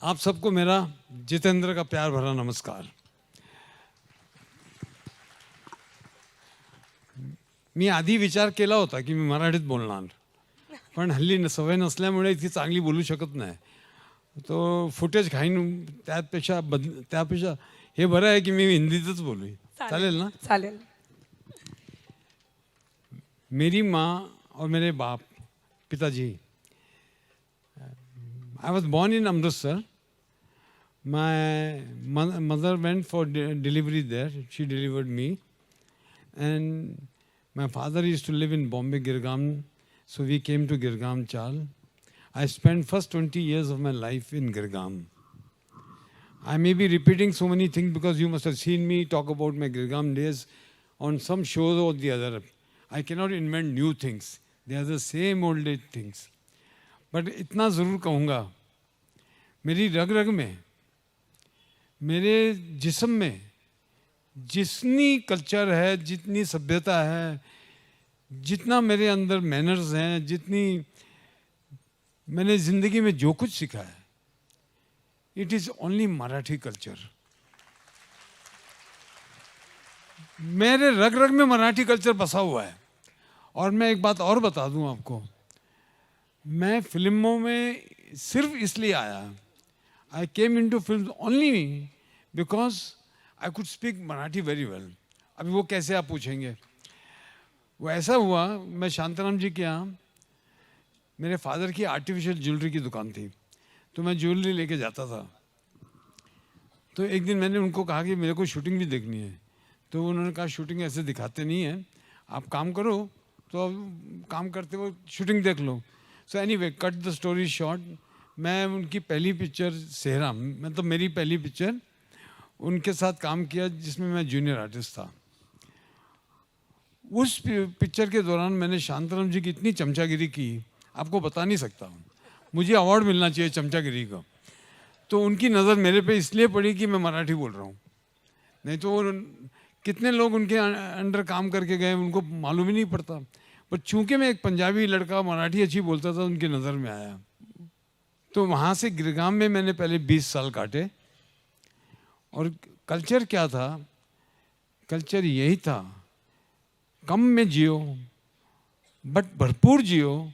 आप सबको मेरा जितेंद्र का प्यार भरा नमस्कार। मी आधी विचार केला होता की मी मराठीत बोलणार, पण हल्ली सवय नसल्यामुळे इतकी चांगली बोलू शकत नाही, तो फुटेज खाईन। त्यापेक्षा हे बरं आहे की मी हिंदीतच बोलू। चालेल ना? चालेल। मेरी माँ और मेरे बाप पिताजी, I was born in Amritsar. My mother went for delivery there. She delivered me. And my father used to live in Bombay, Girgam. So we came to Girgam Chal. I spent first 20 years of my life in Girgam. I may be repeating so many things because you must have seen me talk about my Girgam days on some shows or the other. I cannot invent new things. They are the same old things. But इतना ज़रूर कहूँगा, मेरी रग रग में, मेरे जिस्म में जितनी कल्चर है, जितनी सभ्यता है, जितना मेरे अंदर मैनर्स हैं, जितनी मैंने ज़िंदगी में जो कुछ सीखा है, it is only Marathi culture. मेरे रग रग में मराठी कल्चर बसा हुआ है। और मैं एक बात और बता दूं आपको, मैं फिल्मों में सिर्फ इसलिए आया, I came into film only because I could speak Marathi very well. अभी वो कैसे आप पूछेंगे? वो ऐसा हुआ, मैं शांताराम जी के यहाँ, मेरे फादर की आर्टिफिशियल ज्वेलरी की दुकान थी, तो मैं ज्वेलरी लेके जाता था। तो एक दिन मैंने उनको कहा कि मेरे को शूटिंग भी देखनी है। तो उन्होंने कहा शूटिंग ऐसे दिखाते नहीं है, आप काम करो, तो काम करते हुए शूटिंग देख लो। So anyway, cut the story short, मैं उनकी पहली पिक्चर सेहरा, मतलब मेरी पहली पिक्चर, उनके साथ काम किया जिसमें मैं जूनियर आर्टिस्ट था। उस पिक्चर के दौरान मैंने शांताराम जी की इतनी चमचागिरी की, आपको बता नहीं सकता हूँ। मुझे अवार्ड मिलना चाहिए चमचागिरी का। तो उनकी नज़र मेरे पे इसलिए पड़ी कि मैं मराठी बोल रहा हूँ, नहीं तो कितने लोग उनके अंडर काम करके गए उनको मालूम ही नहीं पड़ता। पर चूंकि मैं एक पंजाबी लड़का मराठी अच्छी बोलता था, उनकी नज़र में आया। तो वहाँ से गिरगाम में मैंने पहले 20 साल काटे। और कल्चर क्या था? कल्चर यही था, कम में जियो बट भरपूर जियो,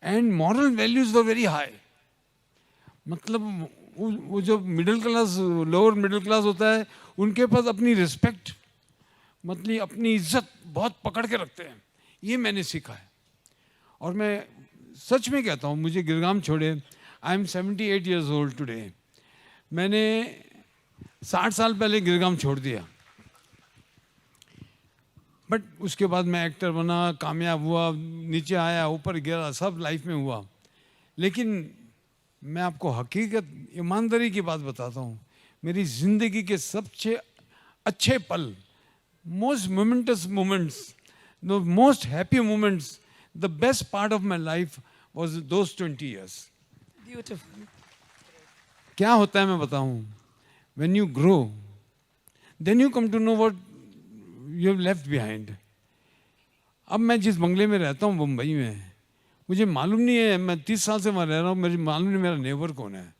and moral values were very high. मतलब वो जो middle class, lower middle class होता है, उनके पास अपनी रिस्पेक्ट, मतलब अपनी इज्जत बहुत पकड़ के रखते हैं। ये मैंने सीखा है। और मैं सच में कहता हूँ, मुझे गिरगाम छोड़े, I am 78 years old today. मैंने 60 साल पहले गिरगाम छोड़ दिया, बट उसके बाद मैं एक्टर बना, कामयाब हुआ, नीचे आया, ऊपर गिरा, सब लाइफ में हुआ। लेकिन मैं आपको हकीकत, ईमानदारी की बात बताता हूँ, मेरी ज़िंदगी के सबसे अच्छे पल, most momentous moments, the most happy moments, the best part of my life was those 20 years. Beautiful. क्या होता है मैं बताऊँ, when you grow then you come to know what you have left behind. अब मैं जिस बंगले में रहता हूँ मुंबई में, मुझे मालूम नहीं है, मैं 30 साल से वहाँ रह रहा हूँ, मुझे मालूम नहीं मेरा नेबर कौन है।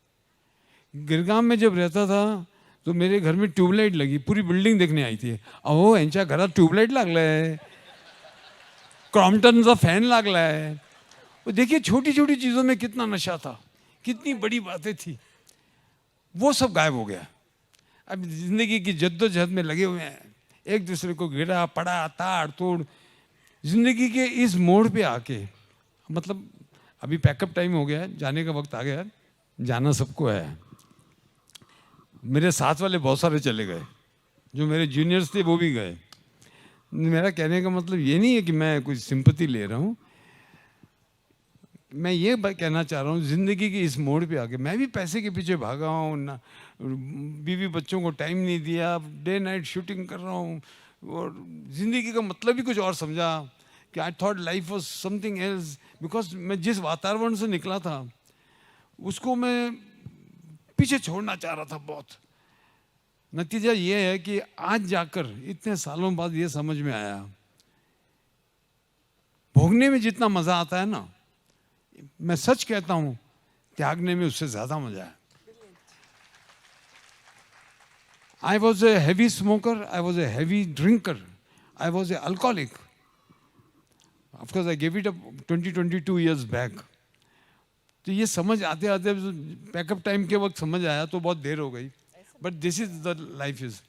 गिरगाम में जब रहता था तो मेरे घर में ट्यूबलाइट लगी, पूरी बिल्डिंग देखने आई थी। अहो यांच्या घरात ट्यूबलाइट लागलाय, क्रॉम्पटनचा फॅन लागला है। वो देखिए छोटी छोटी चीज़ों में कितना नशा था, कितनी बड़ी बातें थी, वो सब गायब हो गया। अब जिंदगी की जद्दोजहद में लगे हुए हैं, एक दूसरे को गिरा पड़ा, ताड़ तोड़। जिंदगी के इस मोड़ पे आके, मतलब अभी पैकअप टाइम हो गया है, जाने का वक्त आ गया है, जाना सबको है। मेरे साथ वाले बहुत सारे चले गए, जो मेरे जूनियर्स थे वो भी गए। मेरा कहने का मतलब ये नहीं है कि मैं कुछ सिंपैथी ले रहा हूँ, मैं ये कहना चाह रहा हूँ, ज़िंदगी की इस मोड़ पे आके मैं भी पैसे के पीछे भागा हूँ ना, बीवी बच्चों को टाइम नहीं दिया, डे नाइट शूटिंग कर रहा हूँ, और ज़िंदगी का मतलब ही कुछ और समझा कि I thought life was something else. Because मैं जिस वातावरण से निकला था उसको मैं पीछे छोड़ना चाह रहा था बहुत। नतीजा ये है कि आज जाकर इतने सालों बाद ये समझ में आया, भोगने में जितना मज़ा आता है ना, मैं सच कहता हूँ, त्यागने में उससे ज़्यादा मज़ा है। I was a heavy smoker, I was a heavy drinker, I was an alcoholic. Of course, I gave it up 22 years back. तो ये समझ आते आते पैकअप टाइम के वक्त समझ आया तो बहुत देर हो गई. But this is the life is.